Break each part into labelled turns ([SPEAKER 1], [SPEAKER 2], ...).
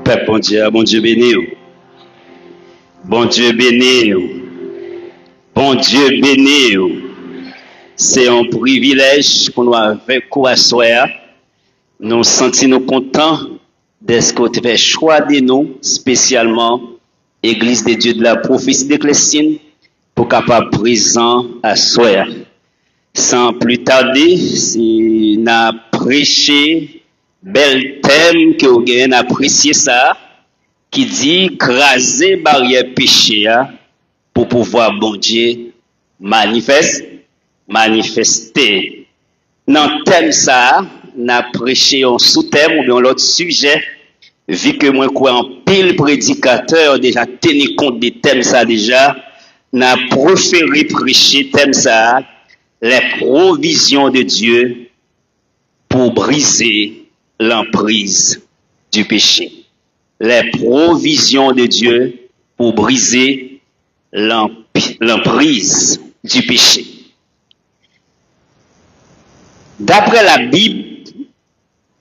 [SPEAKER 1] Père, bon Dieu béni. Bon Dieu béni. Bon Dieu béni. C'est un privilège pour nous avec quoi soir. Nous sentons contents d'être que tu fais choix de nous, spécialement Église des dieux de la prophétie de Clestine, pour capable présent à soir. Sans plus tarder, si nous avons prêché bel thème que vous avez apprécié ça, qui dit craser barrière péché pour pouvoir bon Dieu manifester. Dans le thème ça, nous avons prêché un sous-thème ou bien l'autre sujet, vu que moi quoi en pile prédicateur déjà tenu compte des thèmes ça déjà, nous avons préféré prêcher thème ça, les provisions de Dieu pour briser l'emprise du péché. Les provisions de Dieu pour briser l'emprise du péché. D'après la Bible,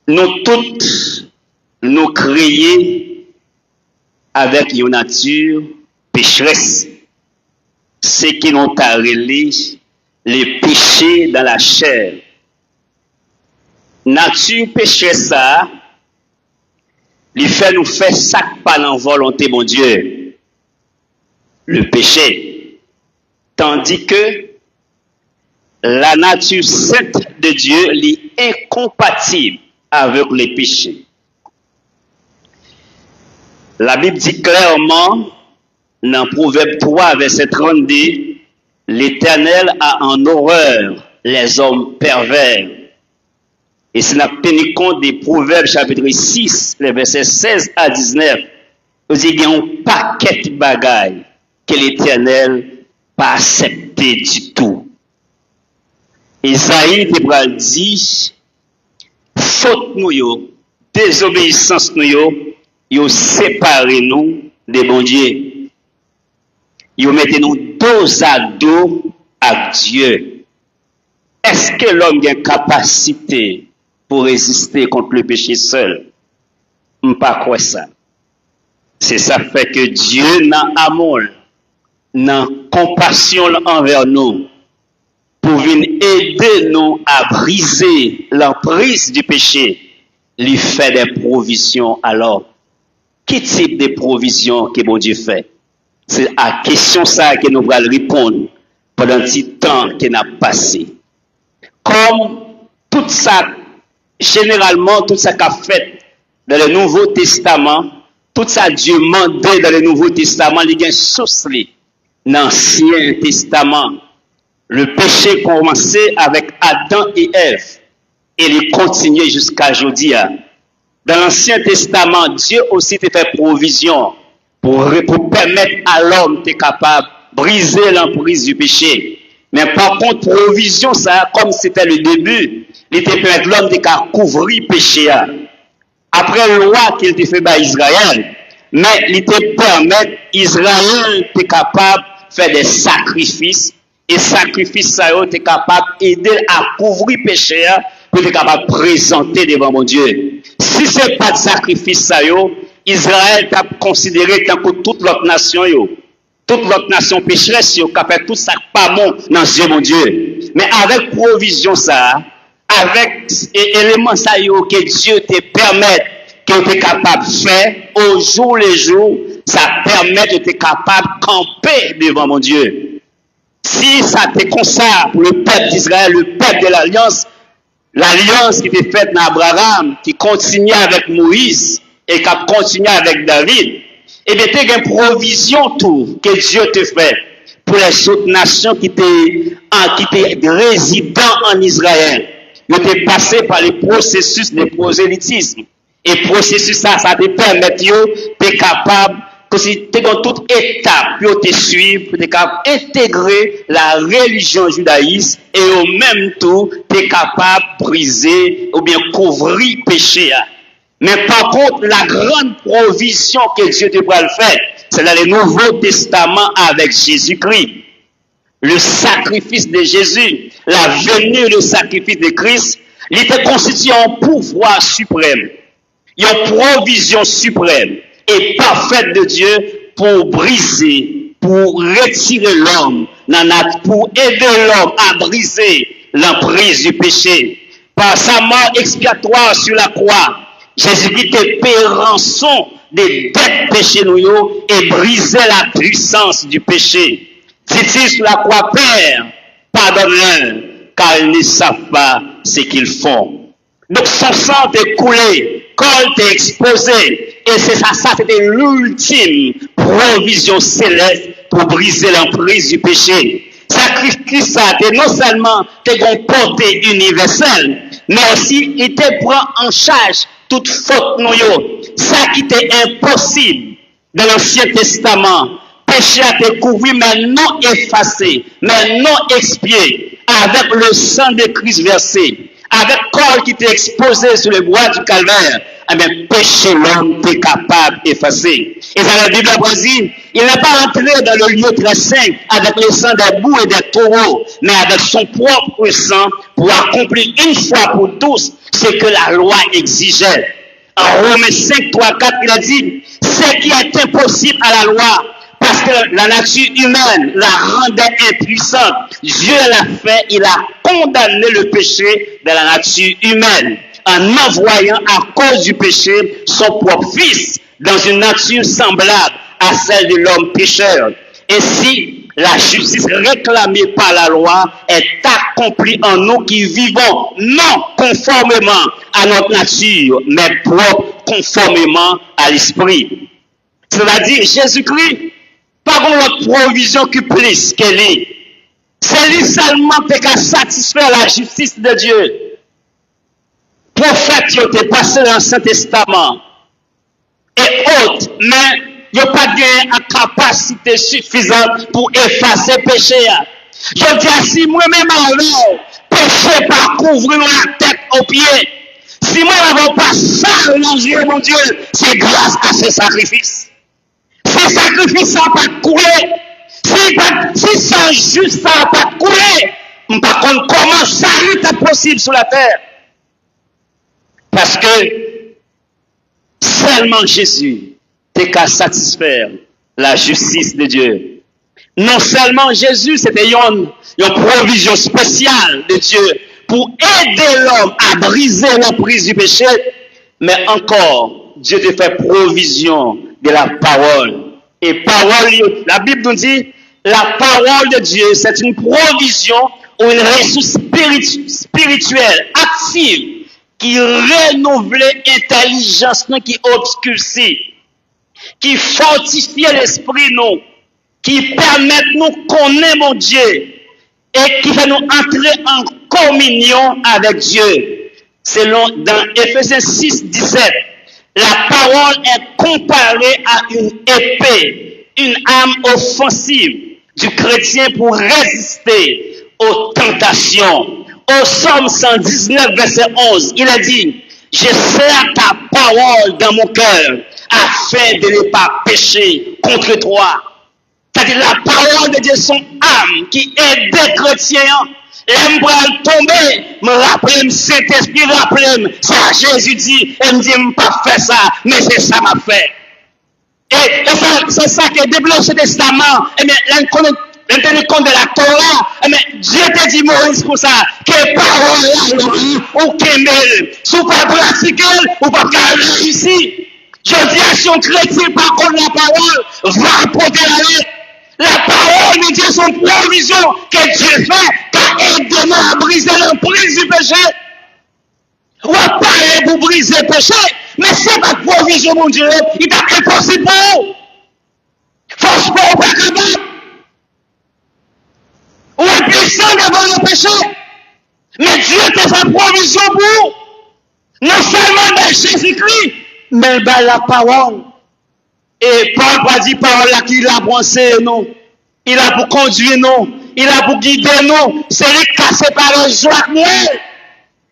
[SPEAKER 1] nous toutes nous créés avec une nature pécheresse. Ce qui nous a relé les péchés dans la chair. Nature pécheresse ça, il fait nous faire ça par la volonté mon Dieu. Le péché. Tandis que la nature sainte de Dieu est incompatible avec les péchés. La Bible dit clairement, dans Proverbe 3, verset 32, l'Éternel a en horreur les hommes pervers. Et si nous tenons compte des Proverbes chapitre 6, les versets 16 à 19, vous dit qu'il y a un paquet de bagailles que l'Éternel n'a pas accepté du tout. Isaïe te dit, faute nous, désobéissance nous, yo séparé nous de bon Dieu. Yo mettez nous dos à dos avec Dieu. Est-ce que l'homme a une capacité pour résister contre le péché seul? Je ne pas quoi ça. C'est ça fait que Dieu n'a amour, n'a compassion envers nous, pour venir aider nous à briser l'emprise du péché, lui fait des provisions. Alors, quel type de provisions que bon Dieu fait? C'est à la question ça que nous allons répondre pendant un petit temps qui n'a passé. Comme tout ça, généralement, tout ça qu'a fait dans le Nouveau Testament, tout ça Dieu mandé dans le Nouveau Testament, il y a une source dans l'Ancien Testament. Le péché commençait avec Adam et Ève et il continue jusqu'à aujourd'hui. Dans l'Ancien Testament, Dieu aussi te fait provision pour permettre à l'homme d'être capable de briser l'emprise du péché. Mais par contre, provision, ça, comme c'était le début, il te permet l'homme de couvrir le péché. Après la loi qu'il te fait par Israël, mais il te permet, Israël est capable de faire des sacrifices. Et sacrifice ça est capable d'aider à couvrir le péché pour être capable de présenter devant mon Dieu. Si ce n'est pas de sacrifice ça Israël t'a considéré tant que toute l'autre nation toute l'autre nation pécheresse qui a fait tout ça pas bon dans Dieu mon Dieu. Mais avec provision ça, avec éléments ça que Dieu te permet que tu es capable de faire au jour le jour, ça permet de être capable de camper devant mon Dieu. Si ça te comme ça pour le peuple d'Israël, le peuple de l'alliance qui était faite dans Abraham, qui continue avec Moïse et qui a continué avec David, et bien tu as une provision tout que Dieu te fait pour les autres nations qui étaient résidents en Israël. Ils étaient passés par les processus de prosélytisme. Et processus ça te permet d'être capable que si tu es dans toute étape pour te suivre, tu es capable d'intégrer la religion judaïste et au même temps, tu es capable de briser ou bien couvrir le péché. Mais par contre, la grande provision que Dieu te va le faire, c'est dans le Nouveau Testament avec Jésus-Christ. Le sacrifice de Jésus, la venue, le sacrifice de Christ Il était constitué en pouvoir suprême, une provision suprême et parfaite de Dieu pour briser, pour retirer l'homme, pour aider l'homme à briser l'emprise du péché. Par sa mort expiatoire sur la croix, Jésus-Christ est payé rançon des dettes péchés nous et brisé la puissance du péché. Dit-il sur la croix, Père, pardonne-leur, car ils ne savent pas ce qu'ils font. Donc son sang est coulé, col est exposé, et c'est ça, c'était l'ultime provision céleste pour briser l'emprise du péché. Sacrifice ça, c'est non seulement une portée universelle, mais aussi il te prend en charge toute faute nous. Ça qui était impossible dans l'Ancien Testament. Péché a été couvert, mais non effacé, mais non expié, avec le sang de Christ versé, avec le corps qui était exposé sur le bois du calvaire. Eh bien, péché l'homme est capable d'effacer. Et dans la Bible dit, il n'est pas entré dans le lieu très saint avec le sang des boucs et des taureaux, mais avec son propre sang pour accomplir une fois pour tous ce que la loi exigeait. En Romains 5, 3, 4, il a dit, ce qui est impossible à la loi, parce que la nature humaine la rendait impuissante. Dieu l'a fait, il a condamné le péché de la nature humaine en envoyant à cause du péché son propre fils dans une nature semblable à celle de l'homme pécheur. Ainsi, la justice réclamée par la loi est accomplie en nous qui vivons non conformément à notre nature, mais propre conformément à l'esprit. C'est-à-dire, Jésus-Christ, pas comme notre provision qui plus qu'elle est. C'est lui seulement qui a satisfait la justice de Dieu. Prophète qui ont passé dans l'Ancien Testament et autres, mais il n'y a pas de capacité suffisante pour effacer le péché. Je dis, si moi-même alors, péché pas couvrir la tête aux pieds, si moi n'avons pas ça dans les yeux, mon Dieu, c'est grâce à ce sacrifice. Ce sacrifice n'a pas coulé. Si ça juste ça n'a pas coulé, par contre, comment ça est possible sur la terre? Parce que seulement Jésus n'est qu'à satisfaire la justice de Dieu. Non seulement Jésus, c'était une provision spéciale de Dieu pour aider l'homme à briser l'emprise du péché, mais encore, Dieu te fait provision de la parole. Et parole, la Bible nous dit, la parole de Dieu, c'est une provision ou une ressource spirituelle active qui renouvelle l'intelligence qui obscurcit, qui fortifie l'esprit nous, qui permet nous connaître mon Dieu et qui fait nous entrer en communion avec Dieu. Selon dans Éphésiens 6, 17, la parole est comparée à une épée, une arme offensive du chrétien pour résister aux tentations. Au Psaume 119, verset 11, il a dit, je serre ta parole dans mon cœur afin de ne pas pécher contre toi. C'est-à-dire la parole de Dieu, son âme qui aide des chrétiens. L'aime tomber, me rappelle, Saint-Esprit rappelle, ça Jésus dit, elle me dit, je ne pas faire ça, mais c'est ça m'a fait. Et c'est ça qui est développé ce testament. Et bien, tenu compte de la Torah, mais Dieu te dit, Moïse, pour ça, que parole là, ou qu'aimel, si vous pas pratiquer, ou pas réussir. Je dis à son chrétien, par contre, la parole, va apporter la lettre. La parole de Dieu, son provision que Dieu fait, qu'a aidé à briser l'emprise du péché. On va parler pour briser le péché, mais c'est pas provision, mon Dieu, il est impossible pour vous. Force pas, pas capable. Ou est puissant devant le péché. Mais Dieu te fait provision pour non seulement dans Jésus-Christ, mais dans la parole. Et Paul va dire parole là qu'il a pour enseigner nous. Il a pour conduire nous. Il a pour guider nous. C'est lui qui a séparé Joie Noël.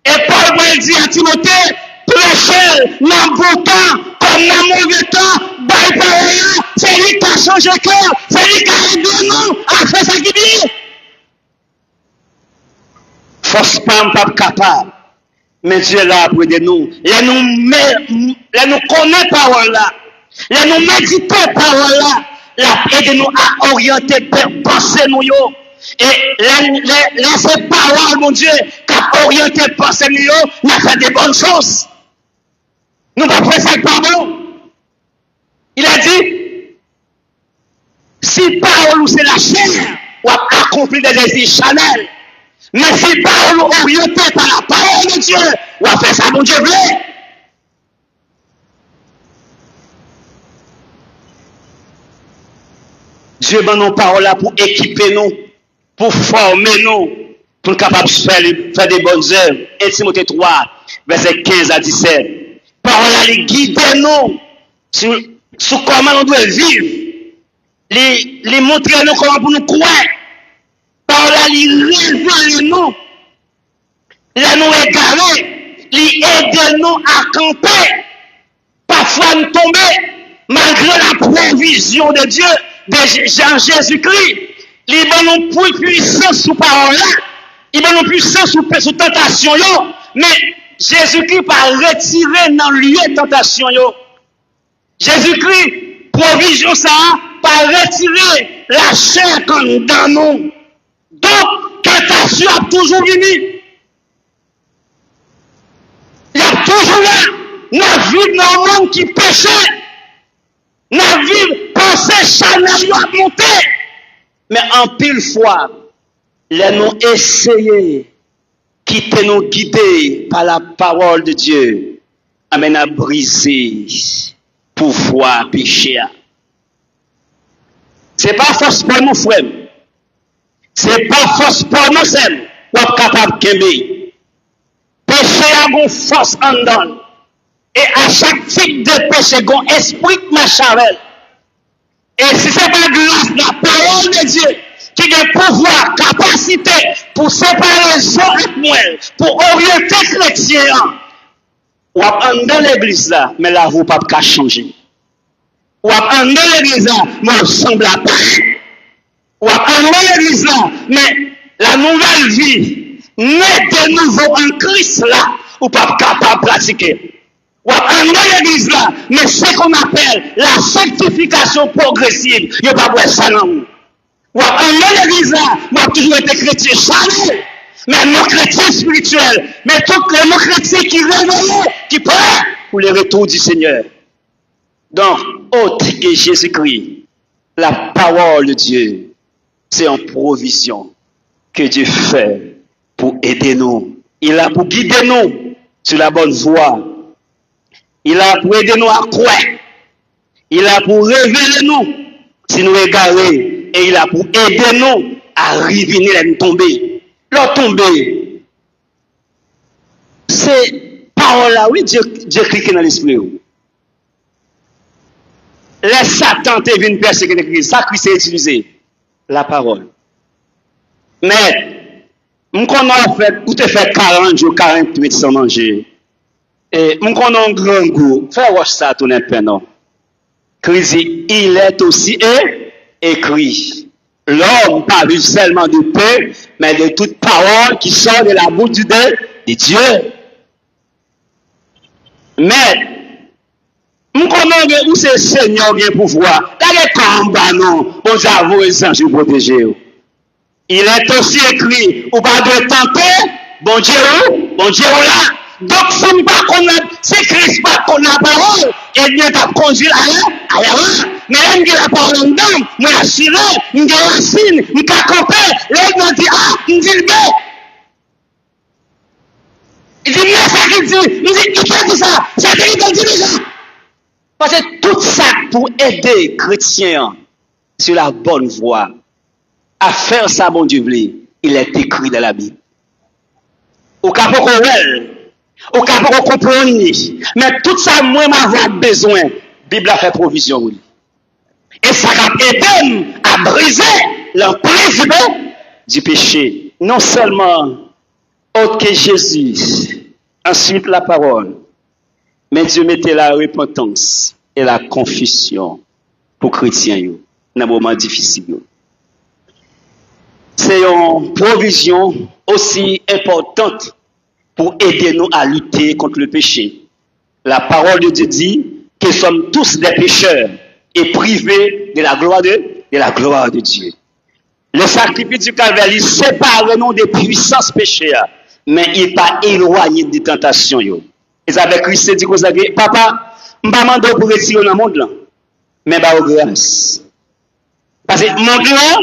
[SPEAKER 1] Et Paul va dire à Timothée, prêchez dans le bon temps, comme dans le mauvais temps, dans parole. C'est lui qui a changé le cœur. C'est lui qui a aidé nous à faire ça qui dit. Force pas capable. Mais Dieu est là pour aider nous. Là nous connaît parole là. Là nous méditer parole là. Là aider nous à orienter penser nous yo. Et là c'est parole mon Dieu qui a orienté penser nous yo, nous fait des bonnes choses. Nous pas faire ça pas bon. Il a dit si parole c'est la chair, ou accomplir des désirs charnels. Mais si parole orientée par la parole de Dieu, ou à faire ça, mon Dieu veut. Dieu donne nos paroles là pour équiper nous, pour former nous, pour être capable de faire des bonnes œuvres. 1 Timothée 3, verset 15 à 17. Parole là, guide nous sur comment on doit vivre. Les montrer nous comment pour nous croire. Parole là, révéler nous. Là nous égarer, aider nous à camper. Parfois nous tomber, malgré la provision de Dieu, de Jean Jésus-Christ. Il donne nous puissance sous parole là. Il donne nous puissance sous tentation yo. Mais Jésus-Christ pas retiré dans le lieu de tentation yo. Jésus-Christ, provision ça, pas retirer la chair comme dans nous. Donc, tentation a toujours venu. Il y a toujours là. Nous vivons dans un monde qui péchait. Nous vivons penser charnel à monter. Mais en pile fois, nous essayons quitter nous guider par la parole de Dieu. Amène à briser pouvoir péché. C'est pas force pour nous, frère. C'est pas force pour nous, c'est pour capable de gagner. Péché a une force en dedans. Et à chaque type de péché, il y a un esprit qui marche avec. Et si ce n'est pas grâce à la parole de Dieu, qui a le pouvoir, capacité pour séparer les gens avec moi, pour orienter les chrétiens, ou à dans l'église là, mais là, vous ne pouvez pas changer. Ou à dans l'église là, mais vous semble à pas. Ou à dans l'église là, mais la nouvelle vie, née de nouveau en Christ là, ou pas capable de pratiquer. Ou à dans l'église là, mais ce qu'on appelle la sanctification progressive, il n'y a pas de ça dans vous. Ou à dans l'église là, moi toujours été chrétien charnel, mais non chrétien spirituel, mais tous les non chrétiens qui réveillent, qui prêt pour le retour du Seigneur. Donc, autre que Jésus-Christ, la parole de Dieu, c'est une provision que Dieu fait pour aider nous. Il a pour guider nous sur la bonne voie. Il a pour aider nous à croire. Il a pour révéler nous si nous égarés. Et il a pour aider nous à revenir et nous tomber. Leur tomber, c'est parole là, oui, Dieu clique dans l'esprit. Les Satan te vient persécuter Christ. Ça, Christ est utilisé. La parole. Mais, nous connaissons fait, ou te fait 40 jours, 48 sans manger. Et nous connaissons un grand goût. Fais voir ça, tout n'est pas non. Christ dit, il est aussi écrit. L'homme pas vu seulement de paix, mais de toute parole qui sort de la bouche de Dieu. Mais, nous connaissons où c'est le Seigneur qui a pouvoir. Là, les combats, non. Bon, j'avoue, les anges protégés. Il est aussi écrit, ou pas de tenter, bon Dieu là. Donc, si nous pas connaître, c'est Christ pas connaître la parole, et Dieu t'a conduit à la mais là, il y a la parole en dedans, moi, assuré, il y a la racine, il y a campé, là, il dit, ah, il dit le bien. Il dit, mais ça qu'il dit, il dit, il fait ça, c'est qu'il dit ça. Parce que tout ça pour aider les chrétiens sur la bonne voie, à faire ça, bon Dieu, il est écrit dans la Bible. Au cas pour qu'on au cas pour qu'on comprenne, mais tout ça, moi, m'avait besoin, la Bible a fait provision. Et ça va aider à briser l'emprise du péché. Non seulement autre que Jésus, ensuite la parole, mais Dieu mettait la repentance et la confession pour les chrétiens dans un moment difficile. C'est une provision aussi importante pour aider nous à lutter contre le péché. La parole de Dieu dit que nous sommes tous des pécheurs et privés de la gloire de Dieu. Le sacrifice du Calvaire, il sépare nous des puissances pécheurs, mais il n'est pas éloigné des tentations. Et avec Christ dit que papa, je ne vais pas pour retirer dans le monde, mais je vais grâce. Parce que le monde là,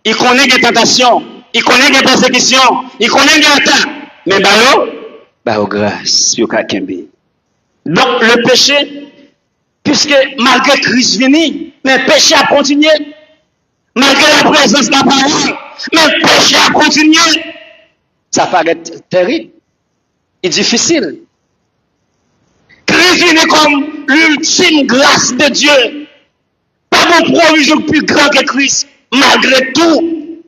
[SPEAKER 1] il connaît des tentations, il connaît des persécutions, il connaît des attaques, mais je vais grâce. Donc le péché, puisque malgré Christ venu, mais le péché a continué. Malgré la présence de la parole, mais le péché a continué. Ça paraît terrible et difficile. Christ vient comme l'ultime grâce de Dieu. Pas mon provision plus grand que Christ. Malgré tout,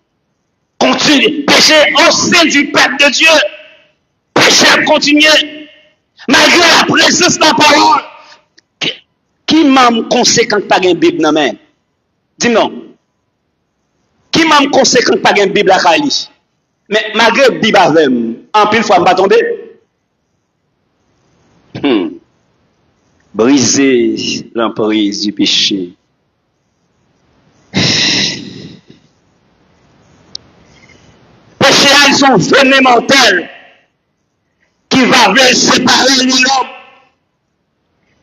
[SPEAKER 1] continue. Péché au sein du peuple de Dieu. Péché a continué. Malgré la présence de la parole. Qui m'a conséquent pas une Bible dans la main? Dis-moi. Qui m'a conséquent pas une Bible à Kali? Mais malgré la Bible avec en pile fois, je ne vais pas tomber. Briser l'emprise du péché. Péché, ils sont venus mortels qui va venir séparer l'homme.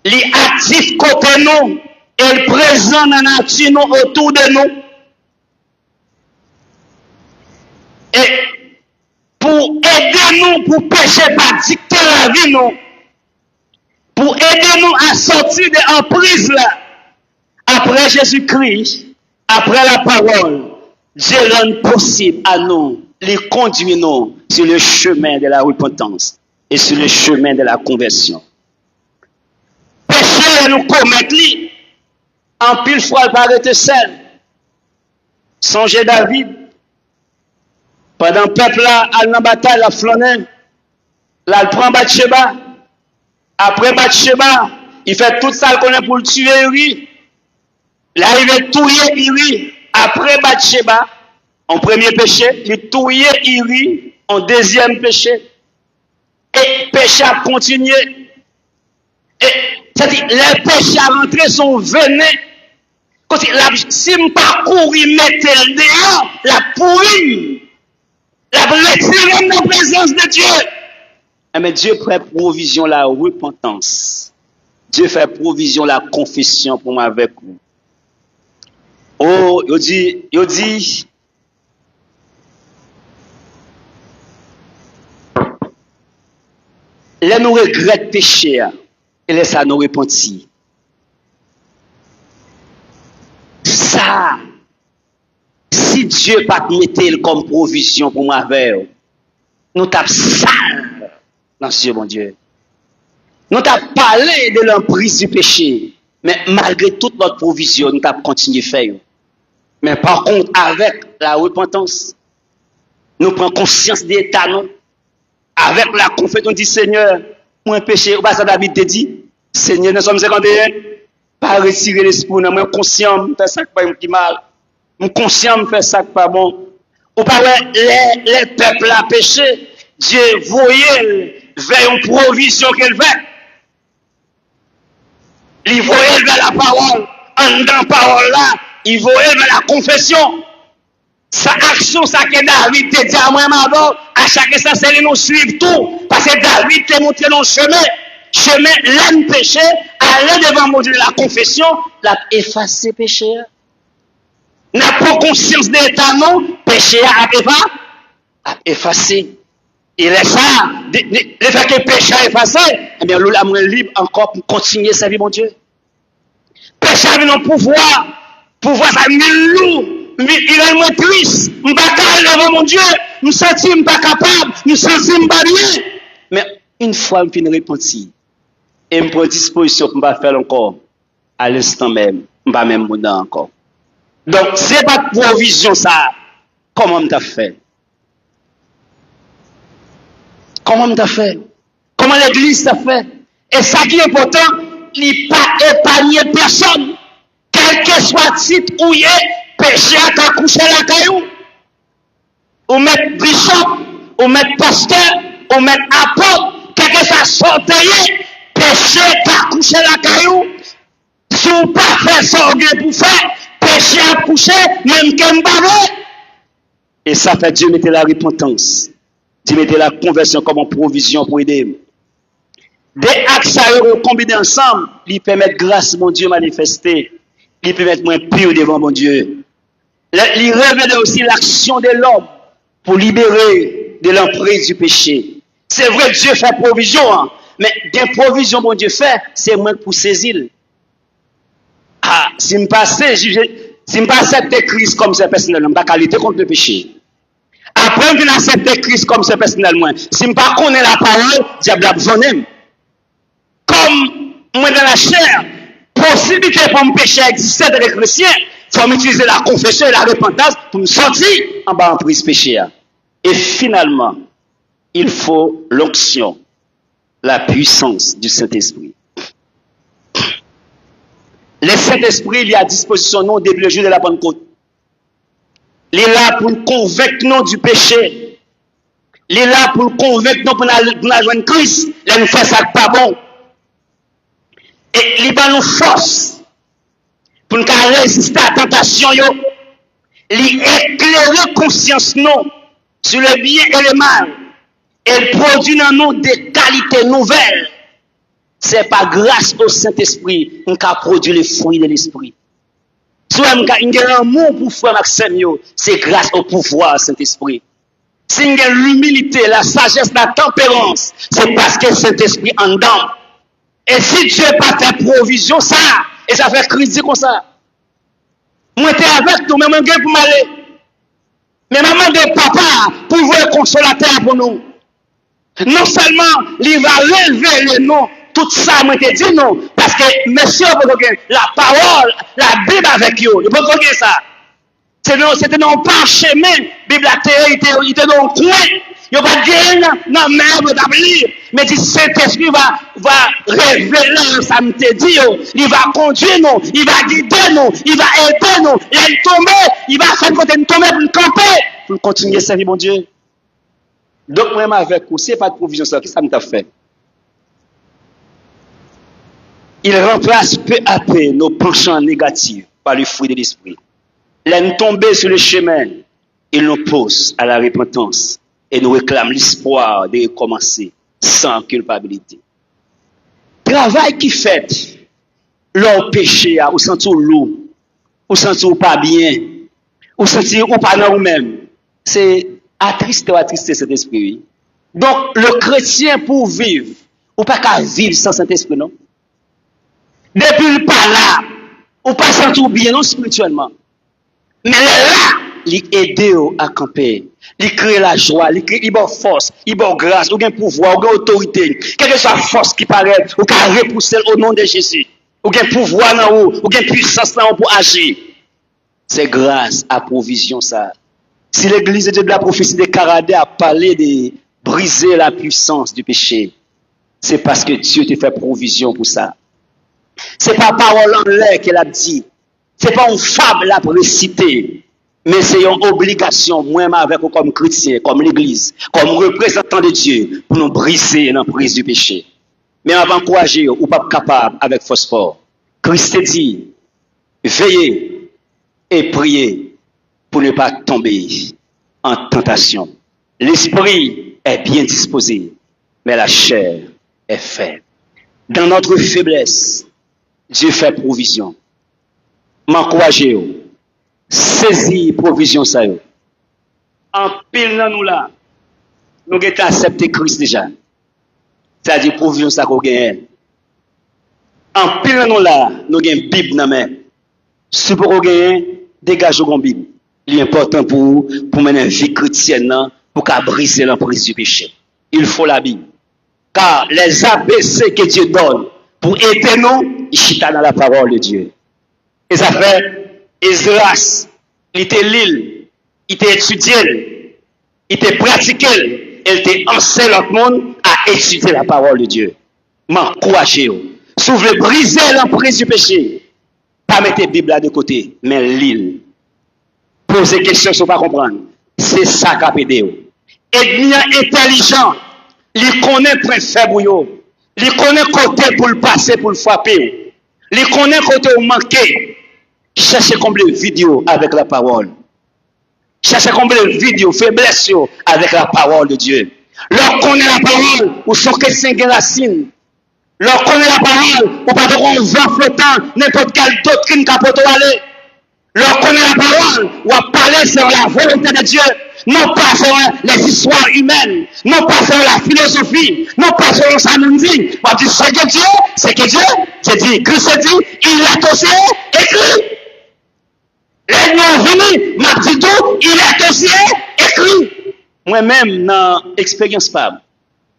[SPEAKER 1] Les actifs côté nous et le présent dans la nature nous autour de nous. Et pour aider nous, pour pécher, pas dicter la vie, nous. Pour aider nous à sortir de l'emprise là. Après Jésus-Christ, après la parole, Dieu rend possible à nous, les conduire nous sur le chemin de la repentance et sur le chemin de la conversion. Péché nous commettre, en pile fois, il paraît seul. Songez David. Pendant le peuple là, à la bataille, la flâner, là, il prend Bathsheba. Après Bathsheba, il fait tout ça qu'on a pour le tuer, Uri. Là, il va tuer Uri. Après Bathsheba, en premier péché, il tuer Uri en deuxième péché. Et péché a continué. Et c'est-à-dire, les péchés à rentrer sont venus. Si je ne pas courir, mettre le dehors, la pourrie. La retirer dans la présence de Dieu. Mais Dieu fait provision la repentance. Dieu fait provision la confession pour moi avec vous. Oh, il dit, là nous regrettons péché et laisse à nous repentir. Ça, si Dieu n'a pas mis comme provision pour moi avec nous tapons sale dans ce Dieu, mon Dieu. Nous t'avons parlé de l'emprise du péché, mais malgré toute notre provision, nous t'avons continué à faire. Mais par contre, avec la repentance, nous prenons conscience de l'état, avec la confession, on dit Seigneur, moi péché, ça David te dit, Seigneur, nous sommes 51, pas retirer l'esprit, nous sommes conscients, de faire ça qui mal. Nous sommes conscients de faire ça qui pas bon. Ou pas les peuples à péché, Dieu voyait vers une provision qu'elle fait. Il voyait vers la parole, en dans la parole là, il voyait vers la confession. Sa action, ça que David te dit à moi, à chaque instant, c'est de nous suivre tout. Parce que David te montré dans le chemin, l'âme péché, aller devant mon Dieu la confession, l'a effacé péché. N'a pas conscience de l'état, non, péché a effacé. Il est ça, le fait que le péché a effacé, eh bien, l'homme est libre encore pour continuer sa vie, mon Dieu. Péché a un pouvoir ça me lourd, il est moins triste, je ne suis pas devant mon Dieu, je ne suis pas capable, je ne suis pas bien. Mais une fois, je finis repentir, et je prends disposition pour ne pas faire encore, à l'instant même, je ne vais pas même mourir encore. Donc, ce n'est pas de provision ça, comment tu as fait? Comment tu as fait? Comment l'église t'a fait? Et ça qui est important, il n'a pas épargné personne. Quel que soit le titre où il est, péché à ta coucher la caillou. Ou mettre bishop, ou mettre pasteur, ou mettre à porte, quelque chose sortir, péché, t'as couché la caillou, si vous pas faire ça pour faire, péché à coucher, même qu'un baveux. Et ça fait Dieu mettait la repentance. Dieu mettait la conversion comme une provision pour aider. Des axes combinés ensemble, ils permettent grâce, mon Dieu, manifester. Ils permettent moins pire devant mon Dieu. Ils révèlent aussi l'action de l'homme pour libérer de l'emprise du péché. C'est vrai, Dieu fait provision, hein, mais des provisions, mon Dieu fait, c'est moins pour saisir. Ah, si je passe cette crise comme ça personnellement, je ne vais pas lutter contre le péché. Après, je vais accepter Christ comme ça personnellement. Si je ne connais pas la parole, diable a besoin d'elle. Comme moi dans la chair, possibilité pour me pécher exister de chrétien, il faut utiliser la confession et la repentance pour me sortir en bas en prise péché. Et finalement, il faut l'onction, la puissance du Saint-Esprit. Le Saint-Esprit, il est à disposition nous depuis le jour de la Pentecôte. Il est là pour nous convaincre nous du péché. Il est là pour nous convaincre nous pour nous joindre Christ. Il nous fait ça pas bon. Et il va nous force pour nous résister à la tentation. Il éclaire conscience nous sur le bien et le mal. Et produit dans nous des qualités nouvelles. C'est par grâce au Saint-Esprit qu'on a produit les fruits de l'Esprit. Soit on a un amour pour frère Maxime, c'est grâce au pouvoir du Saint-Esprit. Si on a l'humilité, la sagesse, la tempérance, c'est parce que le Saint-Esprit en dedans. Et si Dieu n'a pas fait provision, ça, et ça fait crise comme ça. Moi, j'étais avec nous, mais moi, je pour m'aller. Mais maman de papa, pour voir consolateur pour nous. Non seulement, il va relever le nom, tout ça, moi, je dit non, parce que, monsieur, la parole, la Bible avec vous, vous pouvez ça. C'était non pas un chemin, la Bible il était dans le coin. Il n'y a pas de gain dans la mer pour lire. Mais si Saint-Esprit va révéler, ça me dit, il va conduire nous, il va guider nous, il va aider nous, il va tomber, il va faire côté nous tomber pour nous camper, pour continuer à servir mon Dieu. Donc, même avec vous, si pas de provision, ça, qu'est-ce que ça m'a fait? Il remplace peu à peu nos penchants négatifs par le fruit de l'esprit. L'un tomber sur le chemin, il nous pousse à la repentance et nous réclame l'espoir de recommencer sans culpabilité. Travail qui fait, leur péché, ou sentir lourd, ou sentir pas bien, ou sentir ou pas dans vous-même, c'est attrister cet esprit. Donc, le chrétien pour vivre, ou pas qu'à vivre sans cet esprit, non? Depuis le pas là, ou pas sentir bien, non, spirituellement. Mais là, il aide à camper. Il crée la joie, il crée une force, une grâce, il a un pouvoir, il a une autorité. Quelle que soit la force qui paraît, ou qui a repoussé au nom de Jésus. Il a un pouvoir dans vous, il a une puissance dans vous pour agir. C'est grâce à provision ça. Si l'église de la prophétie de Caradé a parlé de briser la puissance du péché, c'est parce que Dieu te fait provision pour ça. C'est pas parole en l'air qu'elle a dit. C'est pas une fable à réciter. Mais c'est une obligation, moi, avec vous comme chrétien, comme l'église, comme représentant de Dieu, pour nous briser l'emprise du péché. Mais avant d'encourager, ou pas capable avec phosphore. Christ dit, veillez et priez pour ne pas tomber en tentation. L'esprit est bien disposé, mais la chair est faible. Dans notre faiblesse, Dieu fait provision. M'encourager, saisir provision ça. En pile dans nous là, nous avons accepté Christ déjà. C'est-à-dire provision ça qu'on gagne. En pile dans nous là, nous avons une Bible dans la main. Si vous gagnez, dégagez une Bible. Il est important pour mener une vie chrétienne, pour briser l'emprise du péché. Il faut la Bible. Car les ABC que Dieu donne pour aider nous, il chita dans la parole de Dieu. Et ça fait, Esdras, il était l'île, il était étudié, il était pratiqué, il était enseigné l'autre monde à étudier la parole de Dieu. M'encouragez. Si vous voulez briser l'emprise du péché, pas mettre la Bible là de côté, mais l'île. Posez des questions si vous ne pas comprendre. C'est ça qui a aidé. Êtes bien intelligent Il connaît point faible yo. Il connaît côté pour le passer, pour le frapper. Il connaît côté où manquer. Cherchez combler vidéo avec la parole. Cherchez combler vidéo, faiblesse avec la parole de Dieu. Leur connaît la parole, ou sont que 5 racines. Leur connaît la parole, ou pas de vent flottant, n'importe quelle doctrine capote aller. Leur connaît la parole, ou à parler sur la volonté de Dieu. Non pas sur les histoires humaines, non pas sur la philosophie, non pas sur ça nous dit. On dit c'est que Dieu, c'est dit, Christ dit, il l'a aussi écrit. Les noms venus, m'a dit tout, il est aussi écrit. Moi-même, dans l'expérience pas,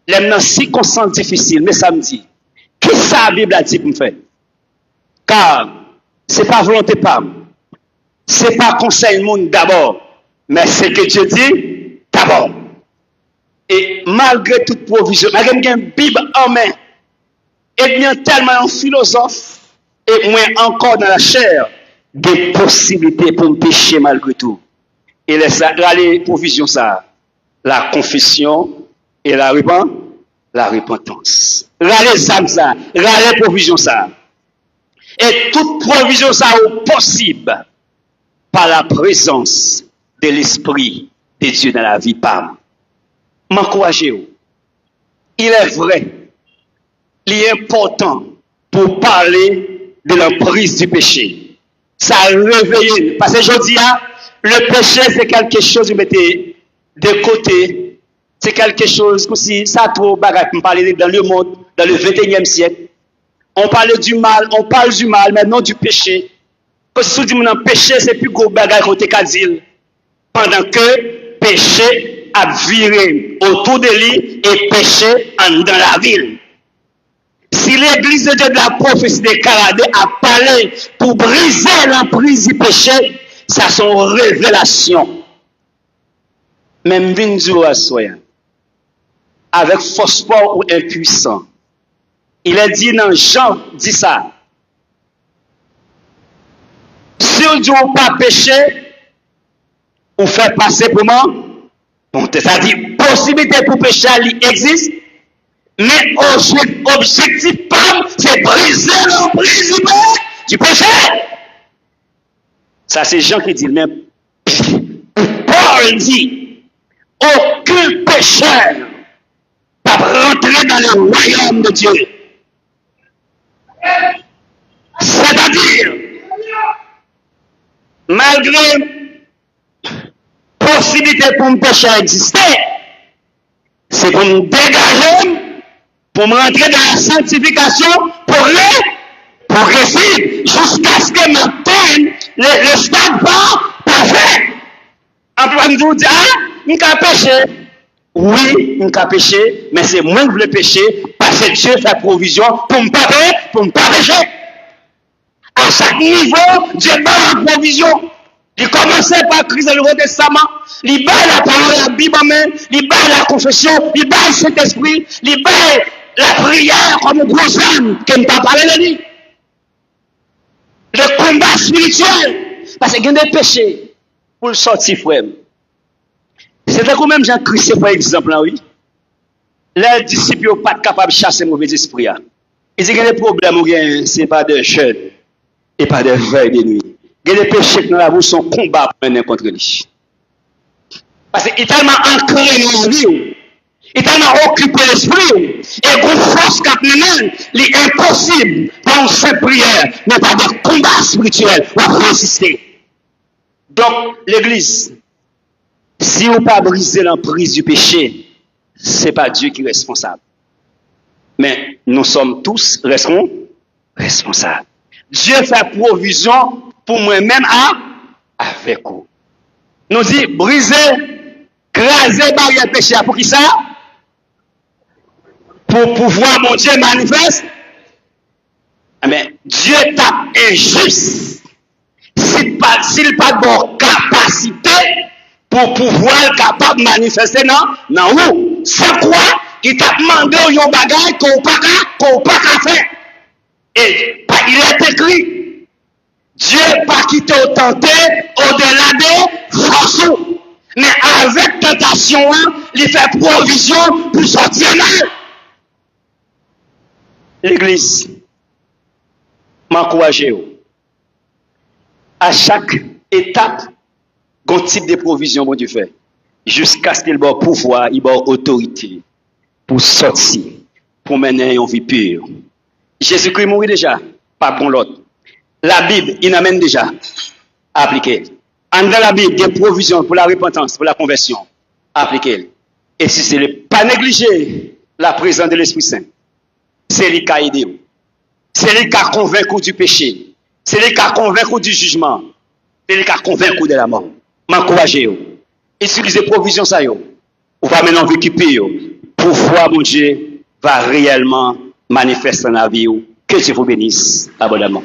[SPEAKER 1] dans circonstances difficiles, mais ça me dit, qu'est-ce que la Bible a dit pour me faire? Car ce n'est pas volonté pas, ce n'est pas conseil monde d'abord, mais c'est que Dieu dit d'abord. Et malgré toute provision, malgré une Bible en main, et bien tellement un philosophe, et moins encore dans la chair, des possibilités pour me pécher malgré tout. Et les provisions ça, la confession et la repentance. Les âmes ça, les provisions ça. Et toute provision ça est possible par la présence de l'Esprit de Dieu dans la vie. M'encouragez-vous. Il est vrai, il est important pour parler de l'emprise du péché. Ça réveille. Parce que je dis, le péché, c'est quelque chose que vous mettez de côté. C'est quelque chose comme si ça trop bagarre pour parler dans le monde, dans le 21e siècle. On parle du mal, mais non du péché. Parce que si vous dites que le péché, c'est plus gros bagarre côté Kazil. Pendant que péché a viré autour de lui et péché dans la ville. Si l'église de Dieu de la prophétie des Caradés a parlé pour briser l'emprise du péché, ça sont révélations. Même Vinzou à soya, avec phosphore ou impuissant. Il est dit dans Jean, dit ça. Si on dit ou pas péché, ou fait passer pour moi, bon, c'est-à-dire, possibilité pour pécher, il existe. Mais objectif, c'est briser l'emprise du péché. Ça, c'est Jean qui dit, mais Paul dit, aucun pécheur peut rentrer dans le royaume de Dieu. C'est-à-dire, malgré possibilité pour un pécheur exister, c'est pour nous dégager, pour me rentrer dans la sanctification progressive jusqu'à ce que m'atteigne le stade parfait. En plus, vous dire, je peux pécher. Oui, je peux pécher, mais c'est moi qui veux pécher parce que Dieu fait provision pour me pas pécher. À chaque niveau, Dieu donne la provision. Il commençait par Christ dans le Nouveau Testament. Il bat la parole, la Bible en main. Il bat la confession. Il bat le Saint-Esprit. Il bat la prière comme une grosse femme qui ne pas parler de lui. Le combat spirituel. Parce qu'il y a des péchés pour le sortir, frère. C'est quand même Jean-Christ, par exemple, là, oui. Les disciples n'ont pas capables de chasser le mauvais esprit. Ils disent qu'il y a des problèmes, ce n'est pas de jeûne et pas de veille de nuit. Il y a des péchés qui dans la bouche sont combat pour mener contre lui. Parce qu'il est tellement ancré dans la vie. Il est tellement occupé l'esprit. Et une force qui a il est impossible pour une seule prière, mais pas de combat spirituel pour résister. Donc, l'église, si vous ne pas briser l'emprise du péché, ce n'est pas Dieu qui est responsable. Mais nous sommes tous responsables. Dieu fait provision pour moi-même avec vous. Nous dit, briser, craser barrière péché. Pour qui ça? Pour pouvoir mon Dieu manifeste. Mais Dieu tape injuste. S'il pas de bonne capacité pour pouvoir capable de manifester non où. C'est quoi? Il t'a demandé un bagage qu'on pas qu'à faire. Et il est écrit, Dieu pas quitté au tenté au-delà des forces. Mais avec tentation, il fait provision pour sortir là. L'église m'encourage à chaque étape, un type de provision, bon Dieu fait, jusqu'à ce qu'il ait pouvoir, il ait autorité pour sortir, pour mener une vie pure. Jésus-Christ mourit déjà, pas pour l'autre. La Bible, il amène déjà à appliquer. En dans la Bible, des provisions pour la repentance, pour la conversion, à appliquer. Et si c'est pas négliger la présence de l'Esprit Saint, c'est lui qui a aidé. C'est lui qui a convaincu du péché. C'est lui qui a convaincu du jugement. C'est lui qui a convaincu de la mort. M'encouragez. Utilisez provision ça. Ou va maintenant récupérer. Pour voir mon Dieu va réellement manifester dans la vie. Que Dieu vous bénisse abondamment.